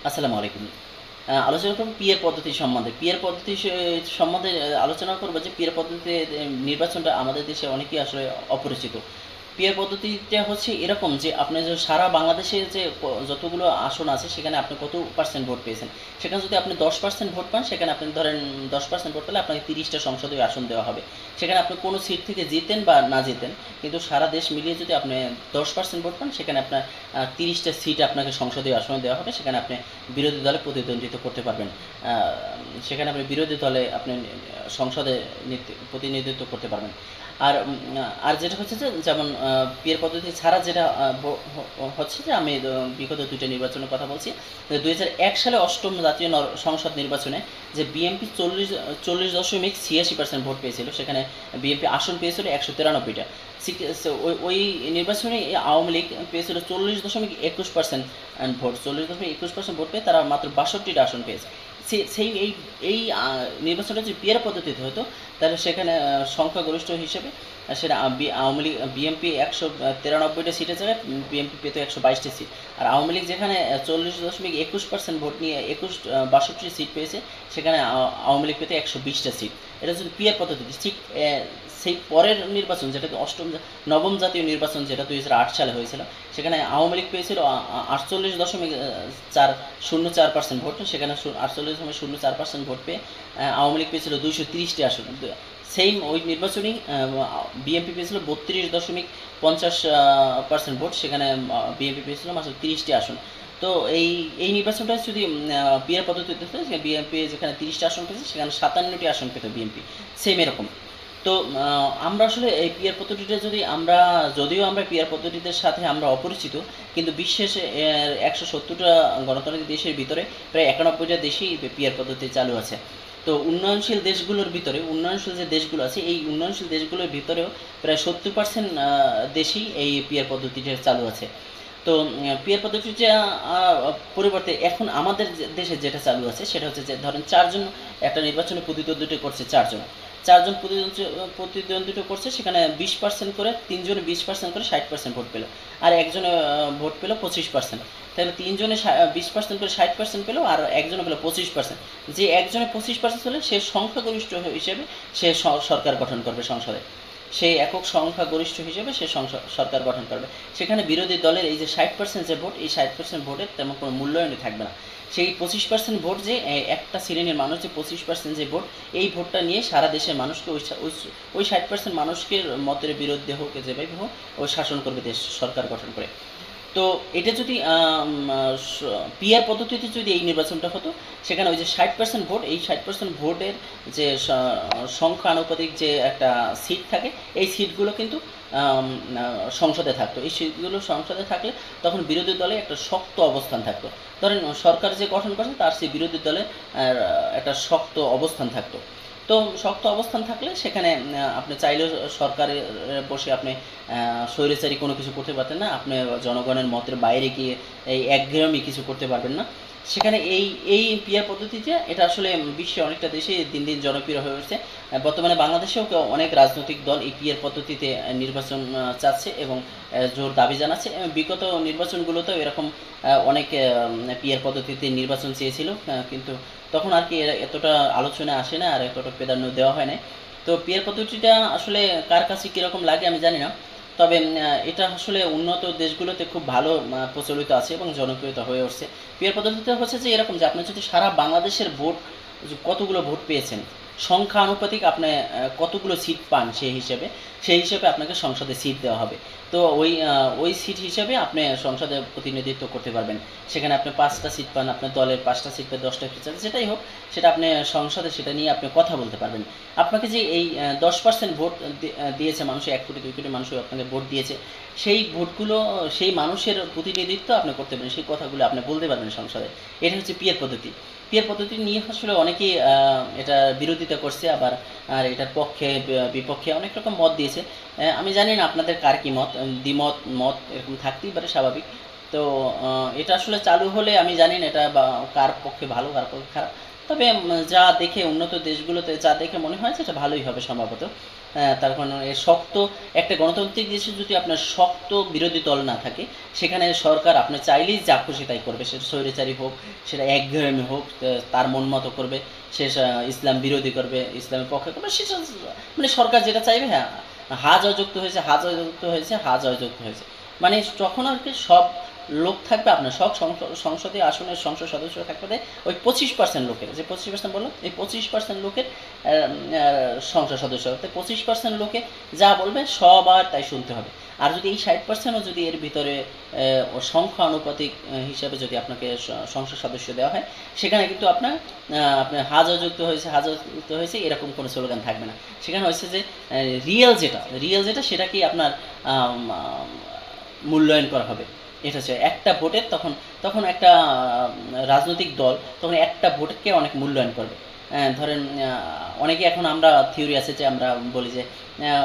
আসসালামু আলাইকুম। আলোচনা করব পিয়ার পদ্ধতি সম্বন্ধে। পিয়ার পদ্ধতি সম্বন্ধে আলোচনা করব যে পিয়ার পদ্ধতিতে নির্বাচনটা আমাদের দেশে অনেকেই আসলে অপরিচিত। পিয়ার পদ্ধতিটা হচ্ছে এরকম যে আপনি যে সারা বাংলাদেশে যে যতগুলো আসন আছে সেখানে আপনি কত পার্সেন্ট ভোট পেয়েছেন। সেখানে যদি আপনি 10% ভোট পান, সেখানে আপনি ধরেন 10% ভোট পেলে আপনাকে 30টা সংসদীয় আসন দেওয়া হবে। সেখানে আপনি কোনো সিট থেকে জিতেন বা না জিতেন, কিন্তু সারা দেশ মিলিয়ে যদি আপনি 10% ভোট পান, সেখানে আপনার 30টা সিট আপনাকে সংসদীয় আসনে দেওয়া হবে। সেখানে আপনি বিরোধী দলে প্রতিদ্বন্দ্বিতা করতে পারবেন। সেখানে আপনি বিরোধী দলে আপনি সংসদে প্রতিনিধিত্ব করতে পারবেন। আর আর যেটা হচ্ছে যে যেমন পিয়ার পদ্ধতি ছাড়া যেটা হচ্ছে যে আমি বিগত দুইটা নির্বাচনের কথা বলছি। 2001 সালে অষ্টম জাতীয় সংসদ নির্বাচনে যে বিএনপি 40.86% ভোট পেয়েছিল, সেখানে বিএনপি আসন পেয়েছিল 193টা। ওই নির্বাচনে আওয়ামী লীগ পেয়েছিল 40.21% ভোট। 40.21% ভোট পেয়ে তারা মাত্র 62টা আসন পেয়েছে। সেই এই এই নির্বাচনটা যদি পিয়ার পদ্ধতিতে হতো, তাহলে সেখানে সংখ্যাগরিষ্ঠ হিসেবে সেটা আওয়ামী লীগ বিএনপি 193টা সিটের জায়গায় বিএনপি পেত 122টা সিট। আর আওয়ামী লীগ যেখানে 40.21% ভোট নিয়ে 62টি সিট পেয়েছে, সেখানে আওয়ামী লীগ পেত 120টা সিট। এটা যদি পিয়ার পদ্ধতি ঠিক সেই পরের নির্বাচন, যেটা নবম জাতীয় নির্বাচন, যেটা 2008 সালে হয়েছিল, সেখানে আওয়ামী লীগ পেয়েছিল 48.04% ভোট। সেখানে 48.04% ভোট পেয়ে আওয়ামী লীগ পেয়েছিল 230টি আসন। সেম ওই নির্বাচনেই বিএনপি পেয়েছিল 32.50% ভোট। সেখানে বিএনপি পেয়েছিল মাত্র 30টি আসন। তো এই এই নির্বাচনটা যদি পিয়ার পদ্ধতিতে হতো, বিএনপি যেখানে 30টা আসন পেয়েছে, সেখানে 57টি আসন পেত বিএনপি। সেম এরকম। তো আমরা আসলে এই পিয়ার পদ্ধতিটা যদি আমরা, যদিও আমরা পিয়ার পদ্ধতিদের সাথে আমরা অপরিচিত, কিন্তু বিশ্বের 170টা গণতান্ত্রিক দেশের ভিতরে প্রায় 91টা দেশেই পিয়ার পদ্ধতি চালু আছে। তো উন্নয়নশীল দেশগুলোর ভিতরে, উন্নয়নশীল যে দেশগুলো আছে, এই উন্নয়নশীল দেশগুলোর ভিতরেও প্রায় 70% দেশই এই পিয়ার পদ্ধতিটা চালু আছে। তো পিয়ার পদ্ধতিটা পরিবর্তে এখন আমাদের দেশে যেটা চালু আছে, সেটা হচ্ছে যে ধরেন চারজন একটা নির্বাচনে প্রতিদ্বন্দ্বিতা করছে। চারজন চারজন প্রতিদ্বন্দ্বিতা করছে, সেখানে 20% করে, তিনজনে 20% করে 60% ভোট পেল, আর একজনে ভোট পেল 25%। তাহলে তিনজনে 20% করে 60% পেল, আর একজনে পেল 25%। যে একজনে 25% হলে সে সংখ্যাগরিষ্ঠ হিসেবে সে সরকার গঠন করবে সংসদে। সেই একক সংখ্যাগরিষ্ঠ হিসেবে সে সরকার গঠন করবে। সেখানে বিরোধী দলের এই যে 60% যে ভোট, এই 60% ভোটের তেমন কোনো মূল্যায়নই থাকবে না। সেই 25% ভোট যে একটা শ্রেণীর মানুষ, যে 25% যে ভোট, এই ভোটটা নিয়ে সারা দেশের মানুষকে ওই 60% মানুষকে মতের বিরুদ্ধে হোক, যেভাবে হোক, ও শাসন করবে, দেশ সরকার গঠন করে। তো এটা যদি পিয়ার পদ্ধতিতে যদি এই নির্বাচনটা হতো, সেখানে ওই যে 60% ভোট, এই 60% ভোটের যে সংখ্যা আনুপাতিক যে একটা সিট থাকে, এই সিটগুলো কিন্তু সংসদে থাকতো। এই সিটগুলো সংসদে থাকলে তখন বিরোধী দলে একটা শক্ত অবস্থান থাকতো। ধরেন সরকার যে গঠন করছে, তার সেই বিরোধী দলে একটা শক্ত অবস্থান থাকতো। তো শক্ত অবস্থান থাকলে সেখানে আপনি চাইলেও সরকারে বসে আপনি স্বৈরাচারী কোনো কিছু করতে পারতেন না। আপনি জনগণের মতের বাইরে গিয়ে এই একঘেয়েমি কিছু করতে পারবেন না। সেখানে এই এই পিয়ার পদ্ধতিতে এটা আসলে বিশ্বে অনেকটা দেশে দিন দিন জনপ্রিয় হয়ে উঠছে। বর্তমানে বাংলাদেশেও অনেক রাজনৈতিক দল এই পিয়ার পদ্ধতিতে নির্বাচন চাচ্ছে এবং জোর দাবি জানাচ্ছে। বিগত নির্বাচনগুলোতেও এরকম অনেক পিয়ার পদ্ধতিতে নির্বাচন চেয়েছিল, কিন্তু তখন আর কি এতটা আলোচনা আসে না, আর এতটা প্রাধান্য দেওয়া হয় না। তো পিয়ার পদ্ধতিটা আসলে কার কাছে কীরকম লাগে আমি জানি না, তবে এটা আসলে উন্নত দেশগুলোতে খুব ভালো প্রচলিত আছে এবং জনপ্রিয়তা হয়ে উঠছে। পিয়ার পদ্ধতিতে হচ্ছে যে এরকম যে আপনি যদি সারা বাংলাদেশের ভোট, কতগুলো ভোট পেয়েছেন, সংখ্যা আনুপাতিক আপনি কতগুলো সিট পান, সেই হিসেবে আপনাকে সংসদে সিট দেওয়া হবে। তো ওই সিট হিসেবে আপনি সংসদে প্রতিনিধিত্ব করতে পারবেন। সেখানে আপনি 5টা সিট পান, আপনার দলের 5টা সিট পান, 10টা সিট, যেটাই হোক, সেটা আপনি সংসদে সেটা নিয়ে আপনি কথা বলতে পারবেন। আপনাকে যে এই 10% ভোট দিয়েছে মানুষ, 1 কোটি 2 কোটি মানুষ আপনাকে ভোট দিয়েছে, সেই ভোটগুলো, সেই মানুষের প্রতিনিধিত্ব আপনি করতে পারেন, সেই কথাগুলো আপনি বলতে পারবেন সংসদে। এটা হচ্ছে পিয়ার পদ্ধতি। পিয়ার পদ্ধতি নিয়ে আসলে অনেকেই এটা বিরোধিতা করছে, আবার আর এটার পক্ষে বিপক্ষে অনেক রকম মত দিয়েছে। আমি জানি না আপনাদের কার কি মত, দ্বিমত মত এরকম থাকতেই পারে, স্বাভাবিক। তো এটা আসলে চালু হলে আমি জানি না এটা বা কার পক্ষে ভালো কার পক্ষে খারাপ। তবে যা দেখে উন্নত দেশগুলোতে যা দেখে মনে হয় সেটা ভালোই হবে সম্ভবত। তার কারণ শক্ত একটা গণতান্ত্রিক দেশে যদি আপনার শক্ত বিরোধী দল না থাকে, সেখানে সরকার আপনি চাইলেই যা খুশি তাই করবে, সেটা স্বৈরাচারী হোক, সেটা একঘেয়েমি হোক, তার মন মতো করবে, সে ইসলাম বিরোধী করবে, ইসলামের পক্ষে করবে, সেটা মানে সরকার যেটা চাইবে। হ্যাঁ, হা জয়যুক্ত হয়েছে, হা জয়যুক্ত হয়েছে, হা জয়যুক্ত হয়েছে, মানে যখন আর কি সব লোক থাকবে আপনার সব সংসদীয় আসনের সংসদ সদস্য থাকবে ওই 25% লোকের, যে 25% বললো, এই 25% লোকের সংসদ সদস্য হতে 25% লোকে যা বলবে সবার তাই শুনতে হবে। আর যদি এই 60%ও যদি এর ভিতরে সংখ্যা আনুপাতিক হিসাবে যদি আপনাকে সংসদ সদস্য দেওয়া হয়, সেখানে কিন্তু আপনার আপনার হাজার যুক্ত হয়েছে, হাজার যুক্ত হয়েছে এরকম কোনো স্লোগান থাকবে না। সেখানে হচ্ছে যে রিয়েল যেটা সেটাকেই আপনার মূল্যায়ন করা হবে। এটা হচ্ছে একটা ভোটের, তখন তখন একটা রাজনৈতিক দল তখন একটা ভোটকে অনেক মূল্যায়ন করবে। ধরেন অনেকে এখন আমরা থিওরি আছে যে আমরা বলি যে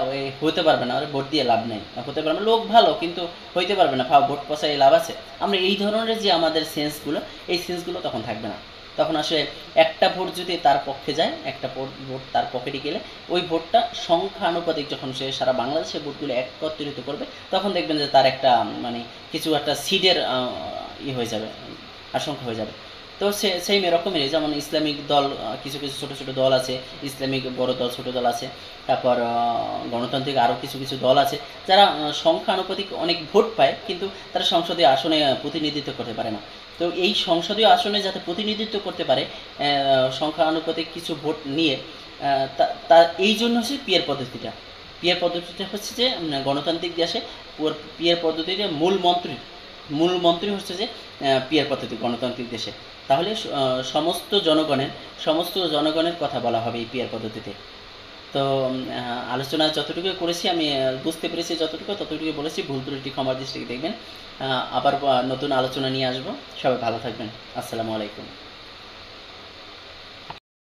ওই হতে পারবে না, ভোট দিয়ে লাভ নেই, হতে পারবে না, লোক ভালো কিন্তু হইতে পারবে না, ভোট পচাই লাভ আছে, আমরা এই ধরনের যে আমাদের সেন্সগুলো, এই সেন্সগুলো তখন থাকবে না। তখন আসলে একটা ভোট যদি তার পক্ষে যায়, একটা ভোট তার পকেটে গেলে ওই ভোটটা সংখ্যানুপাতিক যখন সে সারা বাংলাদেশে ভোটগুলো একত্রিত করবে, তখন দেখবেন যে তার একটা মানে কিছু একটা সিটের হয়ে যাবে, আশঙ্কা হয়ে যাবে। তো সেই এরকমই, যেমন ইসলামিক দল কিছু কিছু ছোট ছোট দল আছে, ইসলামিক বড় দল, ছোট দল আছে, তারপর গণতান্ত্রিক আরও কিছু কিছু দল আছে যারা সংখ্যানুপাতিক অনেক ভোট পায়, কিন্তু তারা সংসদীয় আসনে প্রতিনিধিত্ব করতে পারে না। তো এই সংসদীয় আসনে যাতে প্রতিনিধিত্ব করতে পারে সংখ্যানুপাতিক কিছু ভোট নিয়ে, তা এই জন্য হচ্ছে পিয়ার পদ্ধতিটা। পিয়ার পদ্ধতিটা হচ্ছে যে গণতান্ত্রিক দেশে পিয়ার পদ্ধতিতে মূল মন্ত্রী হচ্ছে যে পিয়ার পদ্ধতি গণতান্ত্রিক দেশে। তাহলে সমস্ত জনগণের কথা বলা হবে এই পিয়ার পদ্ধতিতে। তো আলোচনা যতটুকু করেছি আমি বুঝতে পেরেছি, ততটুকু বলেছি, ভুল ত্রুটি ক্ষমার দৃষ্টিতে দেখবেন। আবার নতুন আলোচনা নিয়ে আসবো। সবাই ভালো থাকবেন। আসসালামু আলাইকুম।